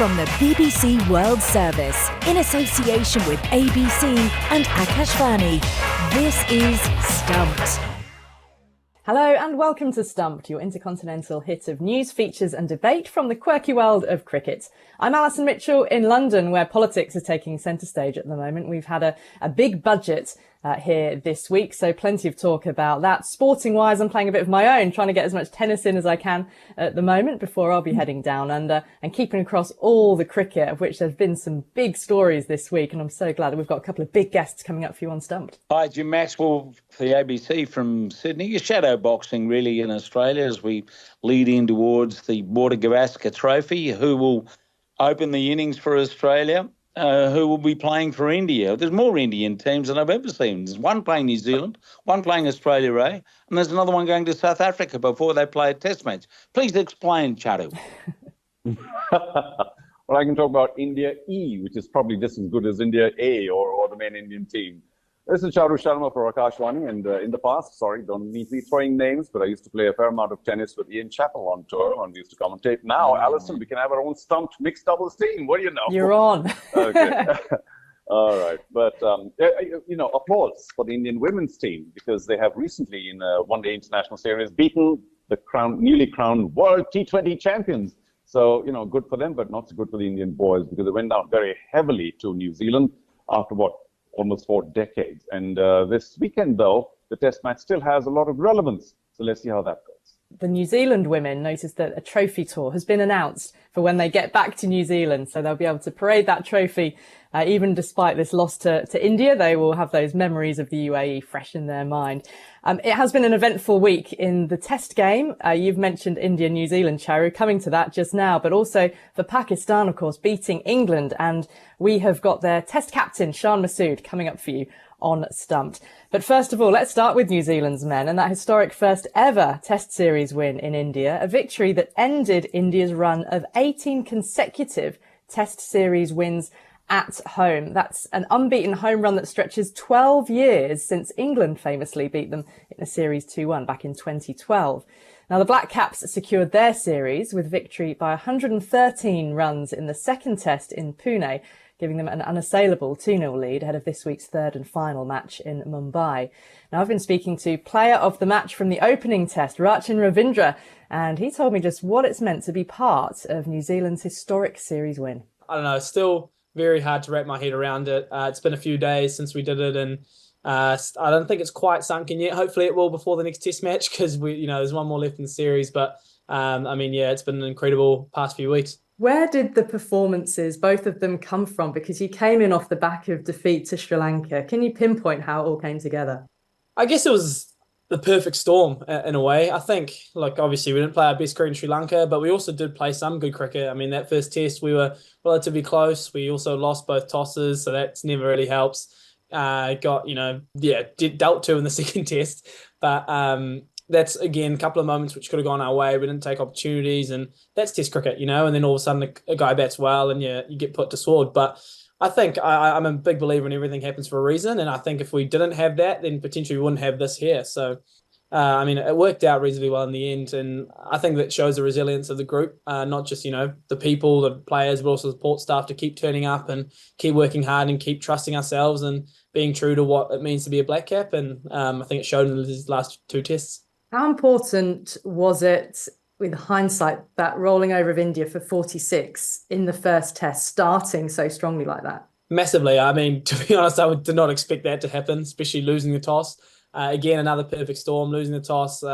From the BBC World Service, in association with ABC and Akashvani, this is Stumped. Hello and welcome to Stumped, your intercontinental hit of news, features and debate from the quirky world of cricket. I'm Alison Mitchell in London, where politics is taking centre stage at the moment. We've had a big budget here this week, so plenty of talk about that. Sporting-wise, I'm playing a bit of my own, trying to get as much tennis in as I can at the moment before I'll be heading down under and keeping across all the cricket, of which there's been some big stories this week, and I'm so glad that we've got a couple of big guests coming up for you on Stumped. Hi, Jim Maxwell for the ABC from Sydney. You're shadow boxing really in Australia as we lead in towards the Border Gavaskar Trophy. Who will open the innings for Australia? Who will be playing for India? There's more Indian teams than I've ever seen. There's one playing New Zealand, one playing Australia A, and there's another one going to South Africa before they play a test match. Please explain, Chadu. Well, I can talk about India E, which is probably just as good as India A or the main Indian team. This is Charu Sharma for Akashvani, and in the past, don't need me throwing names, but I used to play a fair amount of tennis with Ian Chappell on tour, and we used to commentate. Now, Alison, we can have our own Stumped mixed doubles team. What do you know? You're on. Okay. All right. But, applause for the Indian women's team, because they have recently, in a one-day international series, beaten the newly crowned World T20 champions. So, good for them, but not so good for the Indian boys, because they went down very heavily to New Zealand after almost 4 decades. And this weekend, though, the test match still has a lot of relevance. So let's see how that goes. The New Zealand women noticed that a trophy tour has been announced for when they get back to New Zealand. So they'll be able to parade that trophy. Even despite this loss to India, they will have those memories of the UAE fresh in their mind. It has been an eventful week in the test game. You've mentioned India, New Zealand, Charu, coming to that just now, but also for Pakistan, of course, beating England. And we have got their test captain, Shan Masood, coming up for you on Stumped. But first of all, let's start with New Zealand's men and that historic first ever test series win in India, a victory that ended India's run of 18 consecutive test series wins at home. That's an unbeaten home run that stretches 12 years since England famously beat them in a series 2-1 back in 2012. Now, the Black Caps secured their series with victory by 113 runs in the second test in Pune, giving them an unassailable 2-0 lead ahead of this week's third and final match in Mumbai. Now, I've been speaking to player of the match from the opening test, Rachin Ravindra, and he told me just what it's meant to be part of New Zealand's historic series win. I don't know, still very hard to wrap my head around it. It's been a few days since we did it, and I don't think it's quite sunk in yet. Hopefully it will before the next test match, because there's one more left in the series. But it's been an incredible past few weeks. Where did the performances, both of them, come from? Because you came in off the back of defeat to Sri Lanka. Can you pinpoint how it all came together? I guess it was the perfect storm in a way. I think, obviously we didn't play our best cricket in Sri Lanka, but we also did play some good cricket. I mean, that first test we were relatively close. We also lost both tosses, so that's never really helps. Dealt to in the second test, but that's, again, a couple of moments which could have gone our way. We didn't take opportunities, and that's test cricket, and then all of a sudden a guy bats well and you get put to sword. But I think I'm a big believer in everything happens for a reason, and I think if we didn't have that, then potentially we wouldn't have this here. So, it worked out reasonably well in the end, and I think that shows the resilience of the group, not just, the people, the players, but also the support staff to keep turning up and keep working hard and keep trusting ourselves and being true to what it means to be a black cap. And I think it showed in these last 2 tests. How important was it, with hindsight, that rolling over of India for 46 in the first test, starting so strongly like that? Massively. I mean, to be honest, I did not expect that to happen, especially losing the toss. Again, another perfect storm, losing the toss,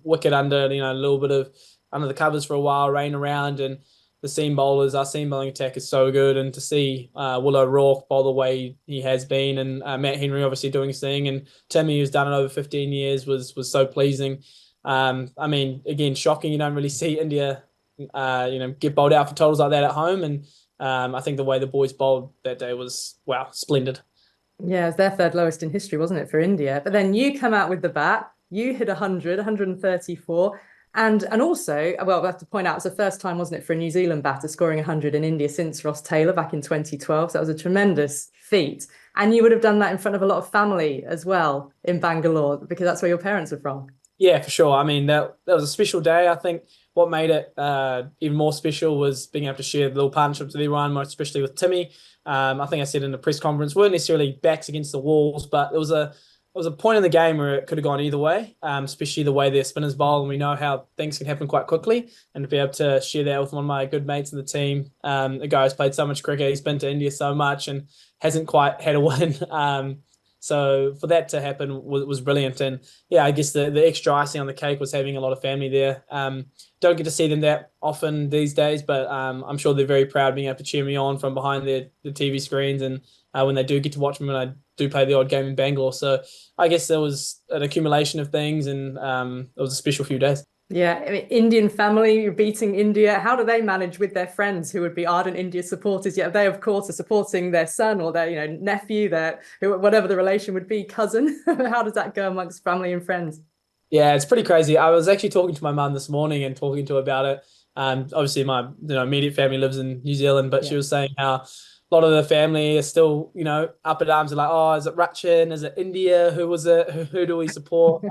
wicket under, a little bit of under the covers for a while, rain around, and the seam bowlers, our seam bowling attack is so good. And to see Will O'Rourke bowl the way he has been, and Matt Henry obviously doing his thing, and Timmy, who's done it over 15 years, was so pleasing. Again, shocking. You don't really see India, get bowled out for totals like that at home. And I think the way the boys bowled that day was, splendid. Yeah, it was their third lowest in history, wasn't it, for India? But then you come out with the bat, you hit 134. And also, well, we have to point out, it's the first time, wasn't it, for a New Zealand batter scoring 100 in India since Ross Taylor back in 2012. So that was a tremendous feat. And you would have done that in front of a lot of family as well in Bangalore, because that's where your parents are from. Yeah, for sure. I mean, that was a special day. I think what made it even more special was being able to share the little partnerships with everyone, most especially with Timmy. I think I said in the press conference, weren't necessarily backs against the walls, but there was a point in the game where it could have gone either way, especially the way their spinners bowl, and we know how things can happen quite quickly. And to be able to share that with one of my good mates in the team, a guy who's played so much cricket, he's been to India so much and hasn't quite had a win. So for that to happen was brilliant. And yeah, I guess the extra icing on the cake was having a lot of family there. Don't get to see them that often these days, but I'm sure they're very proud being able to cheer me on from behind the TV screens, and when they do get to watch me when I do play the odd game in Bangalore. So I guess there was an accumulation of things, and it was a special few days. Yeah, I mean, Indian family, you're beating India. How do they manage with their friends who would be ardent India supporters? Yet they, of course, are supporting their son or their, nephew, their whatever the relation would be, cousin. How does that go amongst family and friends? Yeah, it's pretty crazy. I was actually talking to my mum this morning and talking to her about it. Obviously, my immediate family lives in New Zealand, but she was saying how a lot of the family are still, up at arms and like, oh, is it Rachin? Is it India? Who was it? Who do we support?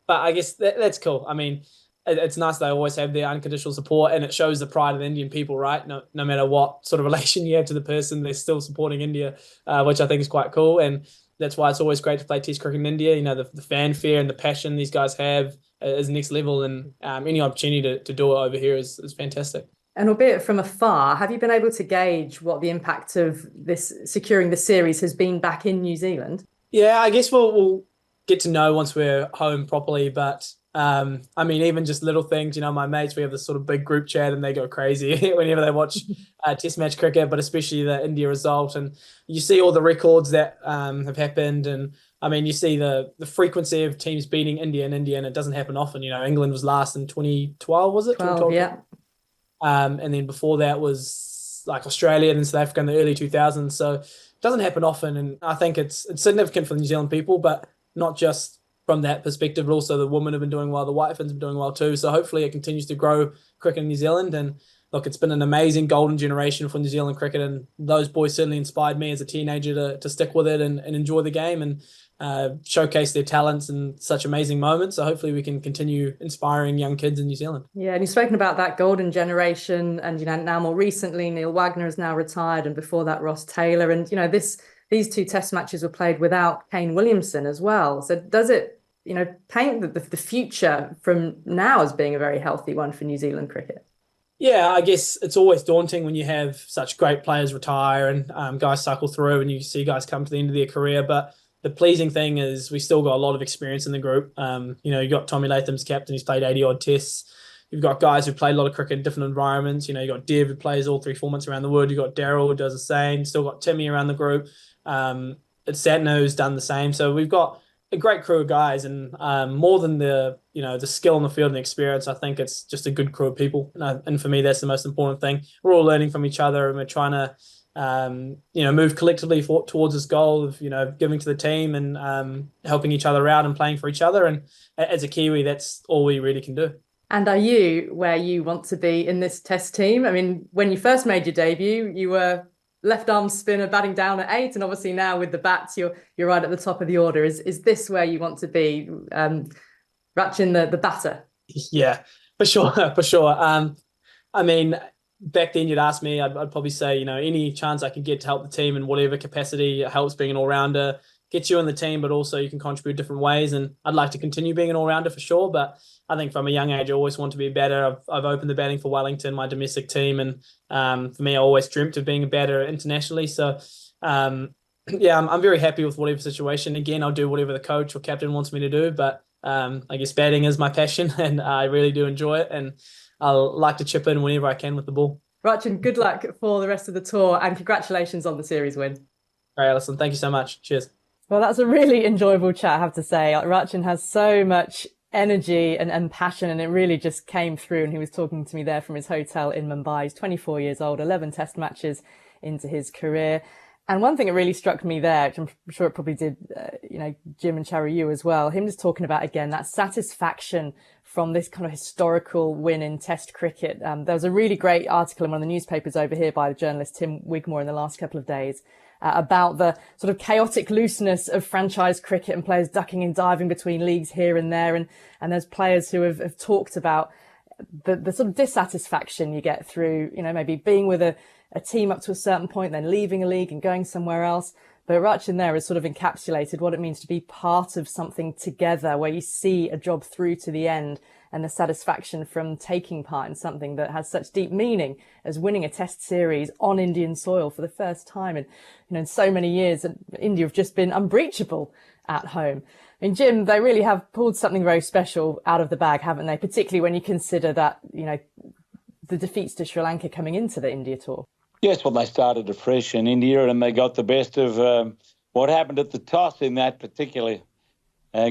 But I guess that's cool. I mean, it's nice they always have their unconditional support, and it shows the pride of the Indian people, right? No matter what sort of relation you have to the person, they're still supporting India, which I think is quite cool. And that's why it's always great to play Test cricket in India. The fanfare and the passion these guys have is next level, and any opportunity to do it over here is fantastic. And albeit from afar, have you been able to gauge what the impact of this securing the series has been back in New Zealand? Yeah, I guess we'll get to know once we're home properly. But I mean, even just little things, my mates, we have this sort of big group chat and they go crazy whenever they watch Test match cricket, but especially the India result. And you see all the records that have happened. And I mean, you see the frequency of teams beating India, and it doesn't happen often. England was last in 2012, was it? 12, yeah. And then before that was like Australia and then South Africa in the early 2000s. So it doesn't happen often. And I think it's significant for the New Zealand people, but not just from that perspective, but also the women have been doing well, the White Finns have been doing well too. So hopefully it continues to grow cricket in New Zealand. And look, it's been an amazing golden generation for New Zealand cricket, and those boys certainly inspired me as a teenager to stick with it and enjoy the game and showcase their talents in such amazing moments. So hopefully we can continue inspiring young kids in New Zealand. Yeah, and you've spoken about that golden generation, and now more recently Neil Wagner is now retired, and before that Ross Taylor, and these two test matches were played without Kane Williamson as well. So does it paint the future from now as being a very healthy one for New Zealand cricket? Yeah, I guess it's always daunting when you have such great players retire and guys cycle through, and you see guys come to the end of their career. But the pleasing thing is we still got a lot of experience in the group. You got Tommy Latham's captain, he's played 80 odd tests. You've got guys who played a lot of cricket in different environments. You've got Dev who plays all 3 formats around the world. You've got Daryl who does the same. Still got Timmy around the group. It's Satna who's done the same. So we've got a great crew of guys, and more than the skill on the field and the experience, I think it's just a good crew of people. And for me, that's the most important thing. We're all learning from each other, and we're trying to move collectively towards this goal of giving to the team and helping each other out and playing for each other. And as a Kiwi, that's all we really can do. And are you where you want to be in this test team? I mean, when you first made your debut, you were left arm spinner batting down at 8, and obviously now with the bats, you're right at the top of the order. Is this where you want to be, Rachin, the batter? Yeah, for sure, for sure. I mean, back then you'd ask me, I'd probably say, any chance I could get to help the team in whatever capacity helps being an all-rounder, gets you in the team, but also you can contribute different ways. And I'd like to continue being an all-rounder for sure, but I think from a young age, I always want to be a batter. I've opened the batting for Wellington, my domestic team. And for me, I always dreamt of being a batter internationally. So, I'm very happy with whatever situation. Again, I'll do whatever the coach or captain wants me to do. But I guess batting is my passion, and I really do enjoy it. And I'll like to chip in whenever I can with the ball. Rachin, good luck for the rest of the tour, and congratulations on the series win. All right, Alison, thank you so much. Cheers. Well, that's a really enjoyable chat, I have to say. Rachin has so much energy and passion, and it really just came through. And he was talking to me there from his hotel in Mumbai. He's 24 years old, 11 test matches into his career. And one thing that really struck me there, which I'm sure it probably did, Jim and Charu, you as well, him just talking about, again, that satisfaction from this kind of historical win in test cricket. There was a really great article in one of the newspapers over here by the journalist Tim Wigmore in the last couple of days about the sort of chaotic looseness of franchise cricket and players ducking and diving between leagues here and there. And there's players who have talked about the sort of dissatisfaction you get through, maybe being with a team up to a certain point, then leaving a league and going somewhere else. But Rachin there has sort of encapsulated what it means to be part of something together, where you see a job through to the end, and the satisfaction from taking part in something that has such deep meaning as winning a test series on Indian soil for the first time in so many years. And India have just been unbreachable at home. I mean, Jim, they really have pulled something very special out of the bag, haven't they? Particularly when you consider that, the defeats to Sri Lanka coming into the India tour. Yes, well, they started afresh in India and they got the best of what happened at the toss in that particular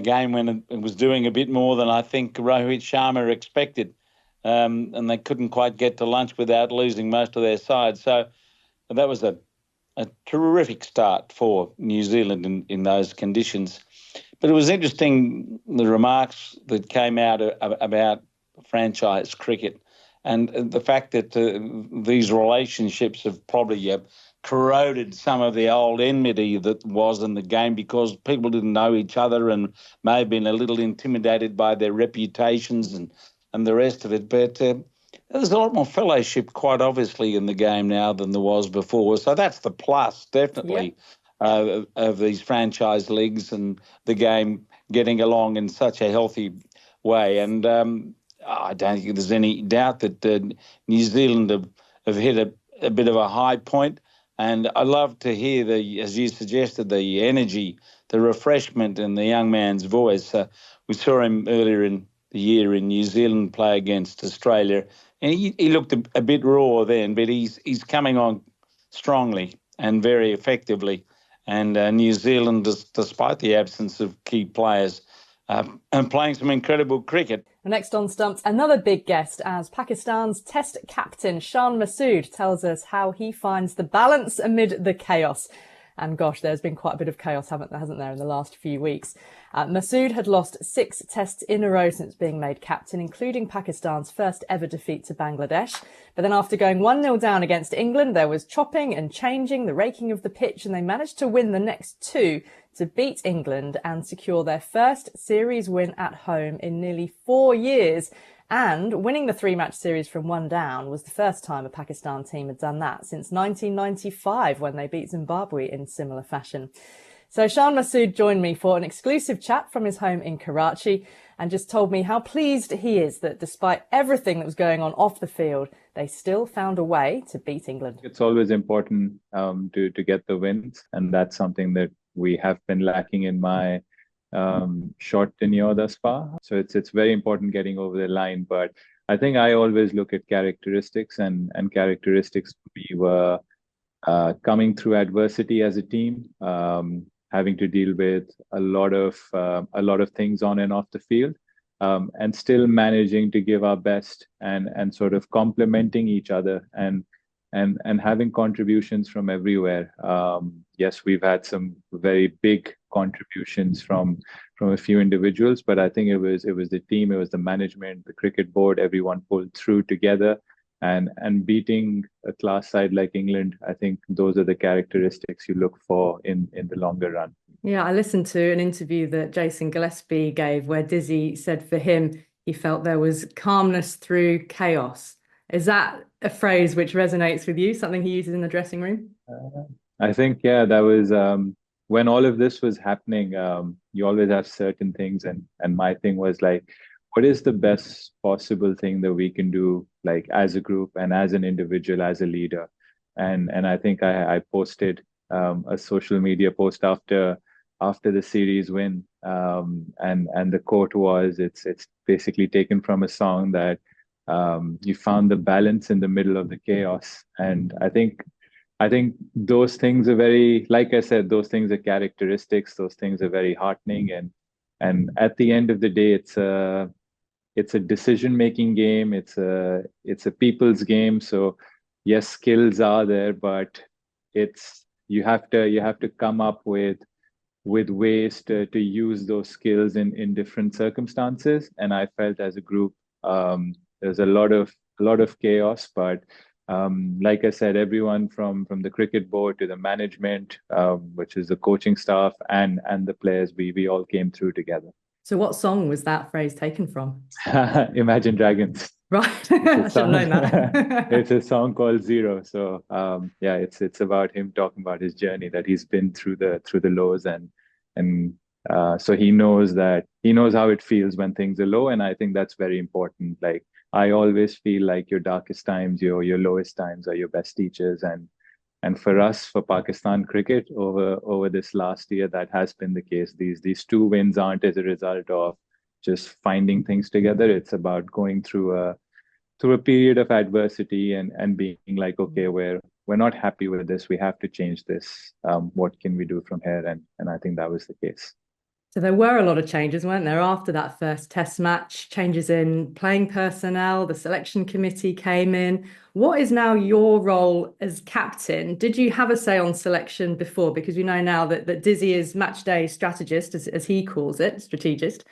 game, when it was doing a bit more than I think Rohit Sharma expected. And they couldn't quite get to lunch without losing most of their side. So that was a terrific start for New Zealand in those conditions. But it was interesting, the remarks that came out about franchise cricket, and the fact that these relationships have probably corroded some of the old enmity that was in the game, because people didn't know each other and may have been a little intimidated by their reputations and the rest of it. But there's a lot more fellowship, quite obviously, in the game now than there was before. So that's the plus, definitely, of these franchise leagues and the game getting along in such a healthy way. And I don't think there's any doubt that New Zealand have hit a bit of a high point. And I love to hear, as you suggested, the energy, the refreshment in the young man's voice. We saw him earlier in the year in New Zealand play against Australia, and he looked a bit raw then, but he's coming on strongly and very effectively. And New Zealand, despite the absence of key players, and playing some incredible cricket. Next on Stumps, another big guest, as Pakistan's Test captain Shan Masood tells us how he finds the balance amid the chaos. And gosh, there's been quite a bit of chaos, hasn't there, in the last few weeks. Masood had lost 6 tests in a row since being made captain, including Pakistan's first ever defeat to Bangladesh. But then after going 1-0 down against England, there was chopping and changing, the raking of the pitch, and they managed to win the next 2 to beat England and secure their first series win at home in nearly 4 years. And winning the 3-match series from 1 down was the first time a Pakistan team had done that since 1995, when they beat Zimbabwe in similar fashion. So Shan Masood joined me for an exclusive chat from his home in Karachi and just told me how pleased he is that despite everything that was going on off the field, they still found a way to beat England. It's always important to get the wins, and that's something that we have been lacking in my short tenure thus far. So it's very important getting over the line. But I think I always look at characteristics, and characteristics we were coming through adversity as a team, having to deal with a lot of things on and off the field, and still managing to give our best and sort of complementing each other and having contributions from everywhere. Yes, we've had some very big contributions from a few individuals, but I think it was the team, it was the management, the cricket board, everyone pulled through together. And beating a class side like England, I think those are the characteristics you look for in the longer run. Yeah, I listened to an interview that Jason Gillespie gave where Dizzy said for him, he felt there was calmness through chaos. Is that a phrase which resonates with you, something he uses in the dressing room? I think, yeah, that was when all of this was happening, you always have certain things. And my thing was like, what is the best possible thing that we can do, like as a group and as an individual, as a leader? And I think I posted a social media post after the series win, and the quote was, it's basically taken from a song that you found the balance in the middle of the chaos. And I think those things are very, like I said, those things are characteristics. Those things are very heartening. And at the end of the day, it's a decision-making game. It's a people's game. So yes, skills are there, but you have to come up with ways to use those skills in different circumstances. And I felt as a group, there's a lot of chaos, but like I said, everyone from the cricket board to the management, which is the coaching staff, and the players, we all came through together. So what song was that phrase taken from? Imagine Dragons. Right. I should have known that. It's a song called Zero. So yeah, it's about him talking about his journey, that he's been through the lows, and so he knows how it feels when things are low, and I think that's very important. Like, I always feel like your darkest times, your lowest times are your best teachers, and for us, for Pakistan cricket, over this last year, that has been the case. These two wins aren't as a result of just finding things together. It's about going through a period of adversity and being like, okay, we're not happy with this. We have to change this. What can we do from here? And I think that was the case. So there were a lot of changes, weren't there, after that first test match? Changes in playing personnel, the selection committee came in. What is now your role as captain? Did you have a say on selection before? Because we know now that Dizzy is match day strategist, as he calls it, strategist.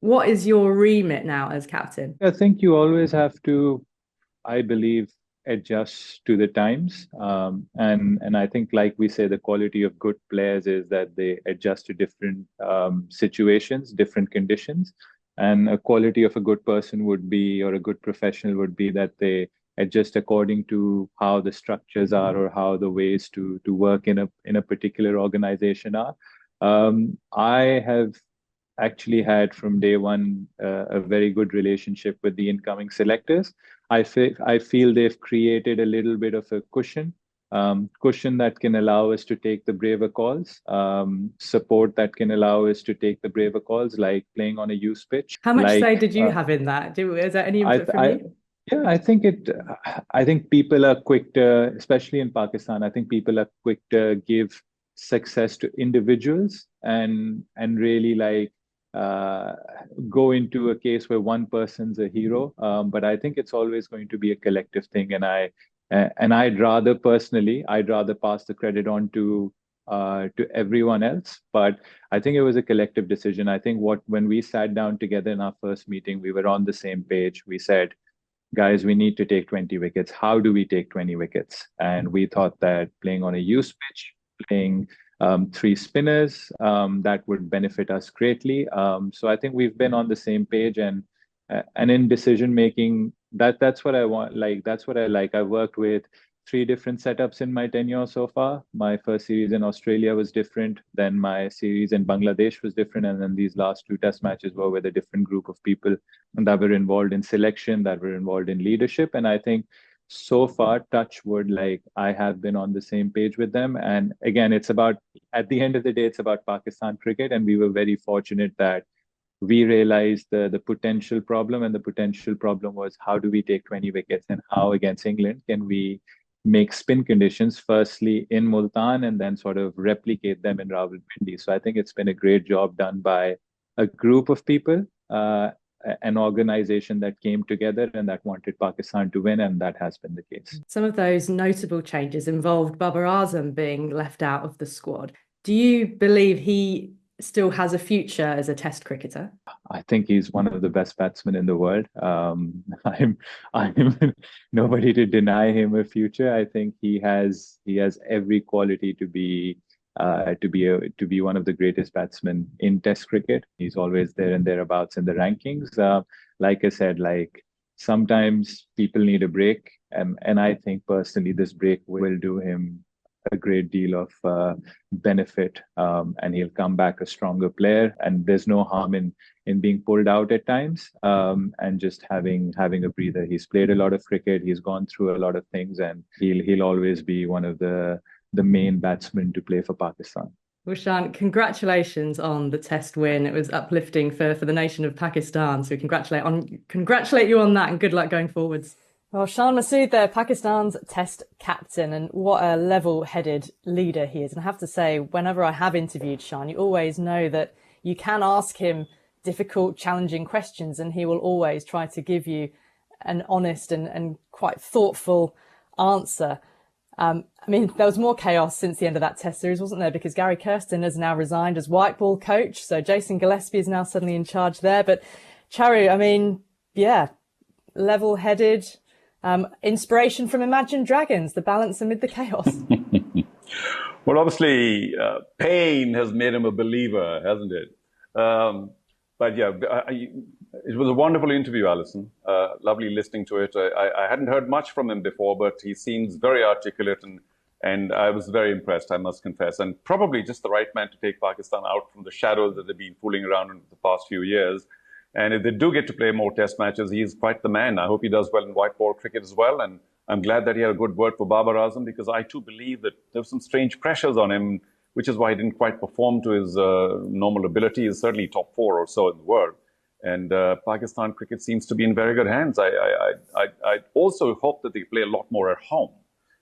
What is your remit now as captain? I think you always have to, I believe, adjust to the times. And I think, like we say, the quality of good players is that they adjust to different situations, different conditions. And a quality of a good person would be, or a good professional would be, that they adjust according to how the structures are, or how the ways to work in a particular organization are. I have actually had from day one a very good relationship with the incoming selectors. I feel they've created a little bit of a cushion that can allow us to take the braver calls, support that can allow us to take the braver calls, like playing on a youth pitch. How much say did you have in that? Is there any input from you? Yeah, I think people are quick to, especially in Pakistan, I think people are quick to give success to individuals and really go into a case where one person's a hero. But I think it's always going to be a collective thing. And I'd rather pass the credit on to everyone else. But I think it was a collective decision. I think when we sat down together in our first meeting, we were on the same page. We said, guys, we need to take 20 wickets. How do we take 20 wickets? And we thought that playing on a youth pitch, playing 3 spinners, that would benefit us greatly. So I think we've been on the same page, and in decision making, that's what I want. Like, that's what I like. I've worked with 3 different setups in my tenure so far. My first series in Australia was different. Then my series in Bangladesh was different. And then these last 2 test matches were with a different group of people that were involved in selection, that were involved in leadership. And I think so far, touch wood, like, I have been on the same page with them. And again, at the end of the day, it's about Pakistan cricket. And we were very fortunate that we realized the potential problem. And the potential problem was, how do we take 20 wickets, and how against England can we make spin conditions, firstly in Multan, and then sort of replicate them in Rawalpindi. So I think it's been a great job done by a group of people, an organization that came together and that wanted Pakistan to win, and that has been the case. Some of those notable changes involved Babar Azam being left out of the squad. Do you believe he still has a future as a test cricketer? I think he's one of the best batsmen in the world. I'm nobody to deny him a future. I think he has every quality to be one of the greatest batsmen in Test cricket. He's always there and thereabouts in the rankings. Like I said, like, sometimes people need a break, and I think personally this break will do him a great deal of benefit, and he'll come back a stronger player. And there's no harm in being pulled out at times, and just having a breather. He's played a lot of cricket. He's gone through a lot of things, and he'll always be one of the main batsmen to play for Pakistan. Well, Shan, congratulations on the test win. It was uplifting for the nation of Pakistan. So congratulate you on that, and good luck going forwards. Well, Shan Masood there, Pakistan's test captain, and what a level-headed leader he is. And I have to say, whenever I have interviewed Shan, you always know that you can ask him difficult, challenging questions, and he will always try to give you an honest and quite thoughtful answer. I mean, there was more chaos since the end of that test series, wasn't there? Because Gary Kirsten has now resigned as white ball coach. So Jason Gillespie is now suddenly in charge there. But Charu, I mean, yeah, level-headed, inspiration from Imagine Dragons, the balance amid the chaos. Well, obviously, pain has made him a believer, hasn't it? But yeah, it was a wonderful interview, Alison. Lovely listening to it. I hadn't heard much from him before, but he seems very articulate, and I was very impressed, I must confess. And probably just the right man to take Pakistan out from the shadows that they've been fooling around in the past few years. And if they do get to play more test matches, he's quite the man. I hope he does well in white ball cricket as well. And I'm glad that he had a good word for Babar Azam, because I too believe that there were some strange pressures on him, which is why he didn't quite perform to his normal ability. He's certainly top 4 or so in the world. And Pakistan cricket seems to be in very good hands. I also hope that they play a lot more at home,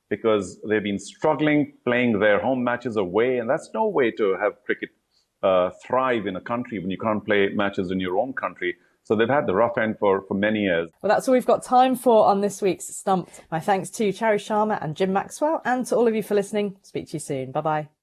because they've been struggling playing their home matches away. And that's no way to have cricket thrive in a country when you can't play matches in your own country. So they've had the rough end for many years. Well, that's all we've got time for on this week's Stumped. My thanks to Charu Sharma and Jim Maxwell, and to all of you for listening. Speak to you soon. Bye-bye.